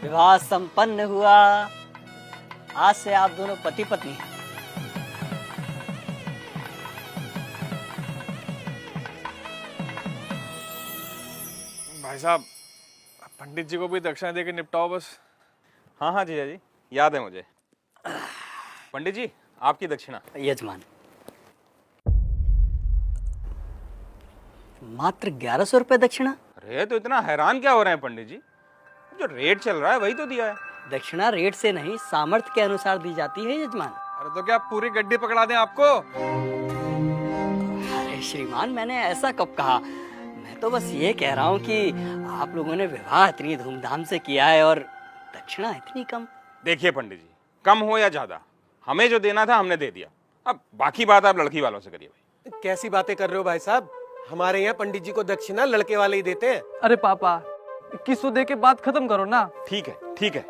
विवाह संपन्न हुआ। आज से आप दोनों पति पत्नी हैं। भाई साहब, पंडित जी को भी दक्षिणा देके निपटाओ बस। हाँ हाँ जीजा जी, याद है मुझे। पंडित जी, आपकी दक्षिणा। यजमान, मात्र 1100 रुपए दक्षिणा। अरे तो इतना हैरान क्या हो रहे हैं पंडित जी? जो रेट चल रहा है वही तो दिया है। दक्षिणा रेट से नहीं, सामर्थ्य के अनुसार दी जाती है यजमान। अरे तो क्या पूरी गड्डी पकड़ा दें आपको? अरे श्रीमान, मैंने ऐसा कब कहा? मैं तो बस ये कह रहा हूँ कि आप लोगों ने विवाह इतनी धूमधाम से किया है और दक्षिणा इतनी कम। देखिए पंडित जी, कम हो या ज्यादा, हमें जो देना था हमने दे दिया। अब बाकी बात आप लड़की वालों से करिए भाई। कैसी बातें कर रहे हो भाई साहब? हमारे यहाँ पंडित जी को दक्षिणा लड़के वाले ही देते हैं। अरे पापा, 2100 दे के बात खत्म करो ना। ठीक है ठीक है।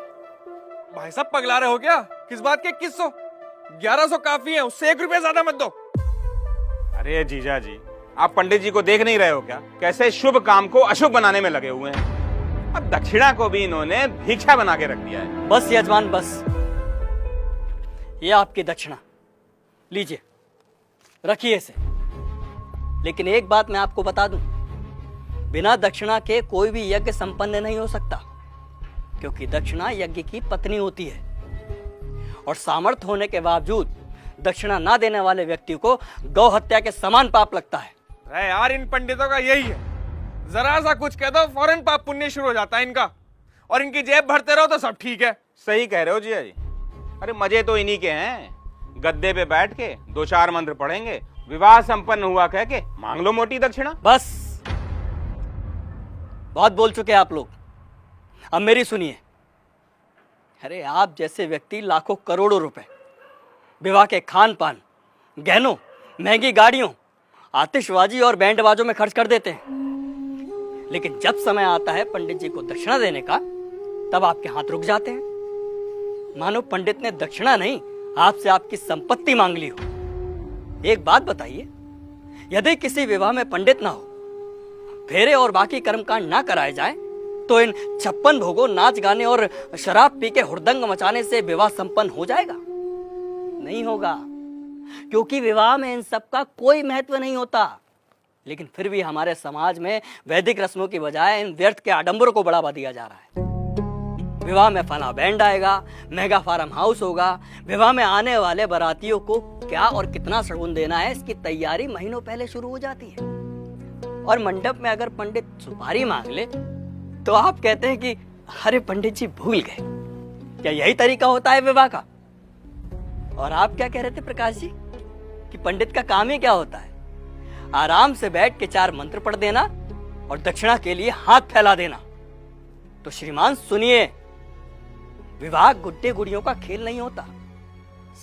भाई साहब पगला रहे हो क्या? किस बात के 2100? 1100 काफी है, उससे 1 रुपया ज्यादा मत दो। अरे जीजा जी, आप पंडित जी को देख नहीं रहे हो क्या? कैसे शुभ काम को अशुभ बनाने में लगे हुए हैं। अब दक्षिणा को भी इन्होंने भिक्षा बना के रख दिया है। बस यजमान बस, ये आपकी दक्षिणा लीजिए, रखिए इसे। लेकिन एक बात मैं आपको बता दूं, बिना दक्षिणा के कोई भी यज्ञ संपन्न नहीं हो सकता, क्योंकि दक्षिणा यज्ञ की पत्नी होती है और सामर्थ्य होने के बावजूद दक्षिणा ना देने वाले व्यक्ति को गौ हत्या के समान पाप लगता है। अरे यार, इन पंडितों का यही है, जरा सा कुछ कह दो फौरन पाप पुण्य शुरू हो जाता है इनका, और इनकी जेब भरते रहो तो सब ठीक है। सही कह रहे हो जीजा जी। अरे मजे तो इन्हीं के हैं, गद्दे पे बैठ के 2-4 मंत्र पढ़ेंगे, विवाह संपन्न हुआ कह के मांग लो मोटी दक्षिणा। बस, बहुत बोल चुके आप लोग, अब मेरी सुनिए। अरे आप जैसे व्यक्ति लाखों करोड़ों रुपए विवाह के खान पान, गहनों, महंगी गाड़ियों, आतिशबाजी और बैंड बाजों में खर्च कर देते हैं, लेकिन जब समय आता है पंडित जी को दक्षिणा देने का, तब आपके हाथ रुक जाते हैं, मानो पंडित ने दक्षिणा नहीं आपसे आपकी संपत्ति मांग ली हो। एक बात बताइए, यदि किसी विवाह में पंडित ना हो, फेरे और बाकी कर्मकांड ना कराए जाए, तो इन 56 भोगों, नाच गाने और शराब पी के हुड़दंग मचाने से विवाह संपन्न हो जाएगा? नहीं होगा, क्योंकि विवाह में इन सब का कोई महत्व नहीं होता। लेकिन फिर भी हमारे समाज में वैदिक रस्मों की बजाय इन व्यर्थ के आडंबरों को बढ़ावा दिया जा रहा है। विवाह में फला बैंड आएगा, मेगा फार्म हाउस होगा, विवाह में आने वाले बारातियों को क्या और कितना शगुन देना है, इसकी तैयारी महीनों पहले शुरू हो जाती है। और मंडप में अगर पंडित सुपारी मांग ले तो आप कहते हैं कि अरे पंडित जी भूल गए। क्या यही तरीका होता है विवाह का? और आप क्या कह रहे थे प्रकाश जी कि पंडित का काम ही क्या होता है? आराम से बैठ के 4 मंत्र पढ़ देना और दक्षिणा के लिए हाथ फैला देना। तो श्रीमान सुनिए, विवाह गुड्डे गुड़ियों का खेल नहीं होता,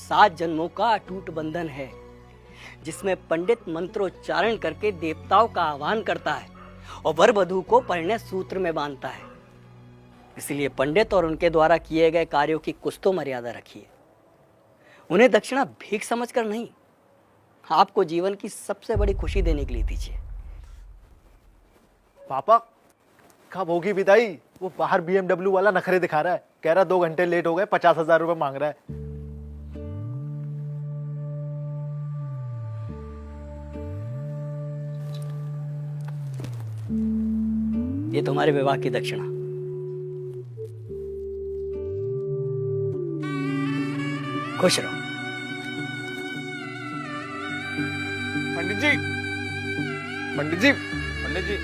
7 जन्मों का अटूट बंधन है, जिसमें पंडित मंत्रोच्चारण करके देवताओं का आह्वान करता है और वर वधू को परिणय सूत्र में बांधता है। इसलिए पंडित और उनके द्वारा किए गए कार्यों की कुछ तो मर्यादा रखिए। उन्हें दक्षिणा भीख समझकर नहीं, आपको जीवन की सबसे बड़ी खुशी देने के लिए दीजिए। पापा, कब होगी विदाई? वो बाहर BMW वाला नखरे दिखा रहा है, कह रहा 2 घंटे लेट हो गए, 50,000 रुपए मांग रहा है। ये तुम्हारे विवाह की दक्षिणा। खुश रहो। पंडित जी, पंडित जी, पंडित जी